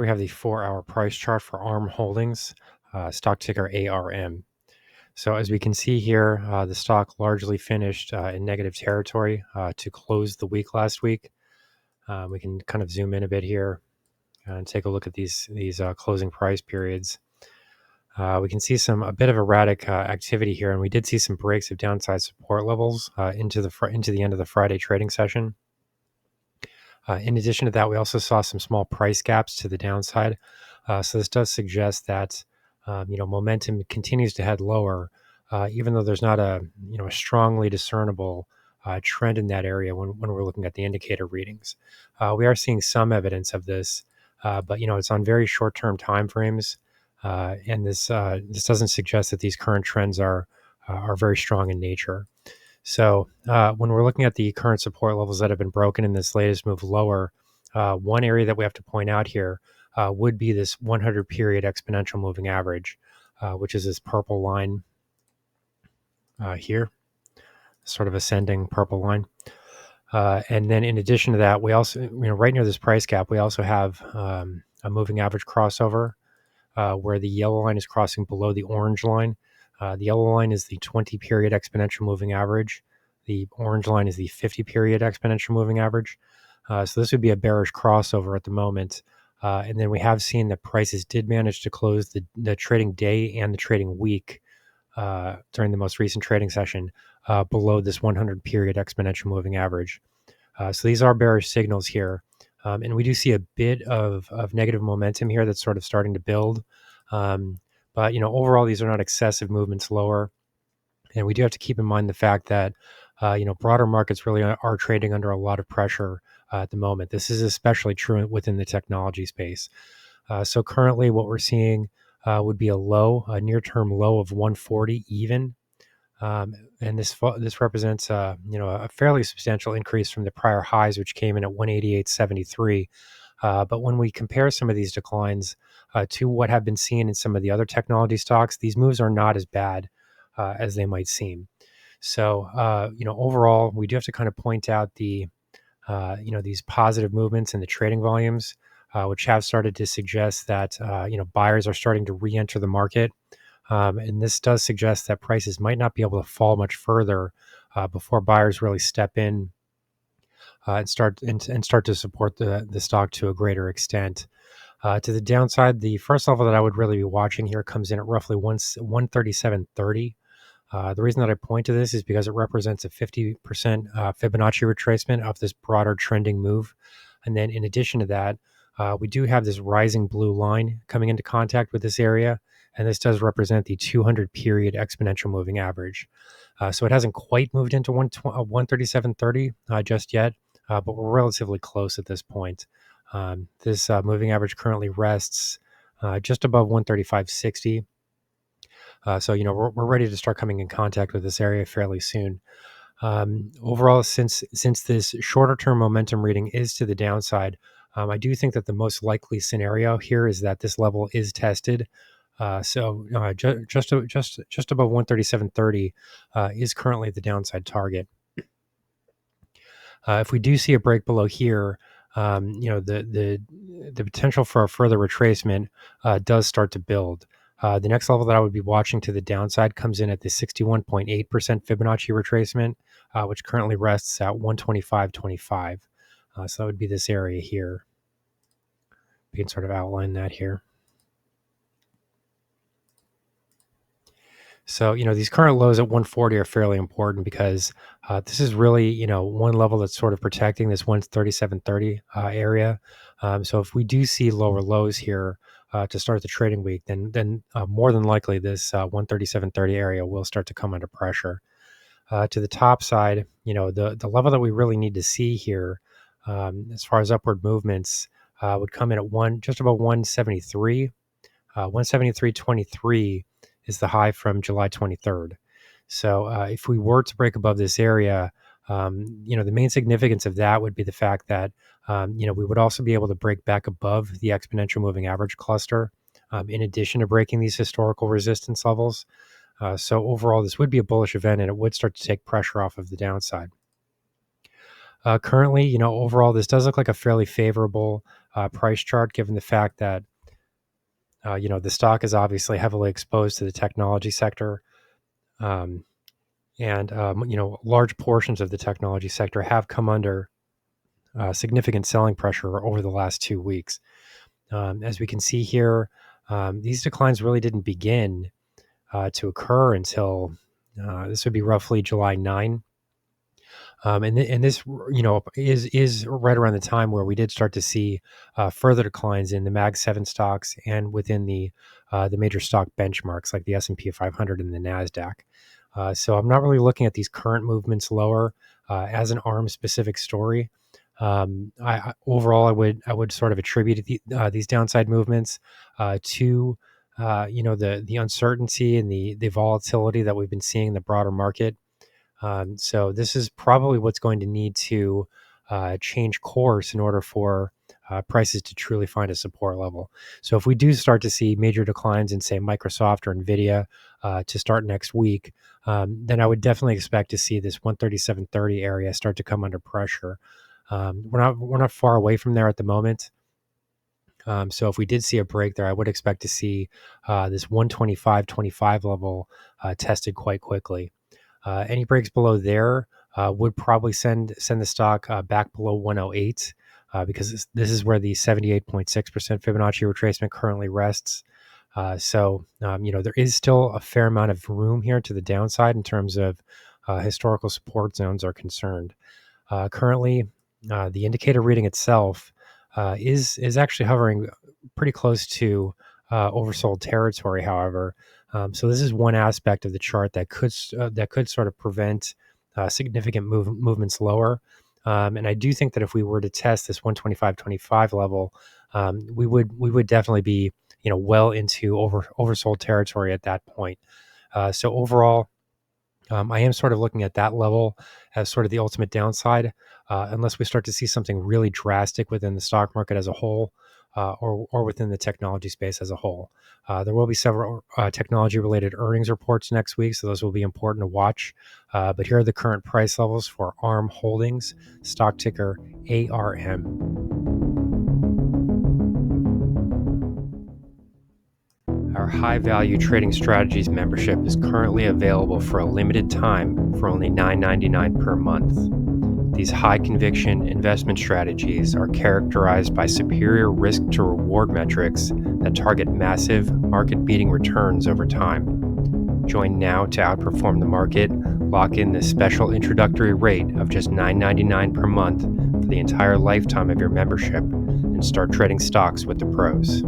we have the 4-hour price chart for ARM Holdings, stock ticker ARM. So as we can see here, the stock largely finished in negative territory to close the week last week. We can kind of zoom in a bit here and take a look at these closing price periods. We can see a bit of erratic activity here, and we did see some breaks of downside support levels into the end of the Friday trading session. In addition to that, we also saw some small price gaps to the downside. So this does suggest that momentum continues to head lower, even though there's not a strongly discernible trend in that area when we're looking at the indicator readings. We are seeing some evidence of this, but it's on very short-term time frames, and this doesn't suggest that these current trends are very strong in nature. So when we're looking at the current support levels that have been broken in this latest move lower, one area that we have to point out here would be this 100-period exponential moving average, which is this purple line here, sort of ascending purple line. And then in addition to that, we also, right near this price gap, we also have a moving average crossover where the yellow line is crossing below the orange line. The yellow line is the 20-period exponential moving average. The orange line is the 50-period exponential moving average. So this would be a bearish crossover at the moment. And then we have seen that prices did manage to close the trading day and the trading week during the most recent trading session below this 100-period exponential moving average. So these are bearish signals here. And we do see a bit of negative momentum here that's sort of starting to build. But overall, these are not excessive movements lower. And we do have to keep in mind the fact that broader markets really are trading under a lot of pressure at the moment. This is especially true within the technology space. So currently, what we're seeing would be a near-term low of 140 even. And this represents a fairly substantial increase from the prior highs, which came in at 188.73. But when we compare some of these declines to what have been seen in some of the other technology stocks, these moves are not as bad as they might seem. So overall, we do have to kind of point out these positive movements in the trading volumes, which have started to suggest that buyers are starting to re-enter the market. And this does suggest that prices might not be able to fall much further before buyers really step in and start to support the stock to a greater extent. To the downside, the first level that I would really be watching here comes in at roughly 137.30. The reason that I point to this is because it represents a 50% Fibonacci retracement of this broader trending move. And then in addition to that, we do have this rising blue line coming into contact with this area. And this does represent the 200-period exponential moving average. So it hasn't quite moved into 137.30 just yet, but we're relatively close at this point. This moving average currently rests just above 135.60. So we're ready to start coming in contact with this area fairly soon. Overall, since this shorter term momentum reading is to the downside, I do think that the most likely scenario here is that this level is tested. Just above 137.30 is currently the downside target. If we do see a break below here, the potential for a further retracement does start to build. The next level that I would be watching to the downside comes in at the 61.8% Fibonacci retracement, which currently rests at 125.25. So that would be this area here. We can sort of outline that here. So, these current lows at 140 are fairly important because this is really, one level that's sort of protecting this 137.30 area. So if we do see lower lows here to start the trading week, then more than likely this 137.30 area will start to come under pressure. To the top side, the level that we really need to see here as far as upward movements would come in at just about 173. 173.23 is the high from July 23rd. So if we were to break above this area, the main significance of that would be the fact that, we would also be able to break back above the exponential moving average cluster, in addition to breaking these historical resistance levels. So overall, this would be a bullish event and it would start to take pressure off of the downside. Currently, overall, this does look like a fairly favorable price chart, given the fact that the stock is obviously heavily exposed to the technology sector, um, and large portions of the technology sector have come under significant selling pressure over the last 2 weeks. As we can see here, these declines really didn't begin to occur until this would be roughly July 9. And this, is right around the time where we did start to see further declines in the Mag 7 stocks and within the major stock benchmarks like the S&P 500 and the Nasdaq. So I'm not really looking at these current movements lower as an ARM specific story. Overall, I would sort of attribute these downside movements to the uncertainty and the volatility that we've been seeing in the broader market. So this is probably what's going to need to change course in order for prices to truly find a support level. So if we do start to see major declines in, say, Microsoft or Nvidia to start next week, then I would definitely expect to see this 137.30 area start to come under pressure. We're not far away from there at the moment. So if we did see a break there, I would expect to see this 125.25 level tested quite quickly. Any breaks below there would probably send the stock back below 108 because this is where the 78.6% Fibonacci retracement currently rests. So there is still a fair amount of room here to the downside in terms of historical support zones are concerned. Currently, the indicator reading itself is actually hovering pretty close to oversold territory. However, so this is one aspect of the chart that could sort of prevent significant movements lower. And I do think that if we were to test this 125.25 level, we would definitely be well into oversold territory at that point. So overall, I am sort of looking at that level as sort of the ultimate downside, unless we start to see something really drastic within the stock market as a whole, or within the technology space as a whole. There will be several technology-related earnings reports next week, so those will be important to watch. But here are the current price levels for ARM Holdings, stock ticker ARM. Our high value trading strategies membership is currently available for a limited time for only $9.99 per month. These high conviction investment strategies are characterized by superior risk to reward metrics that target massive market beating returns over time. Join now to outperform the market, lock in this special introductory rate of just $9.99 per month for the entire lifetime of your membership, and start trading stocks with the pros.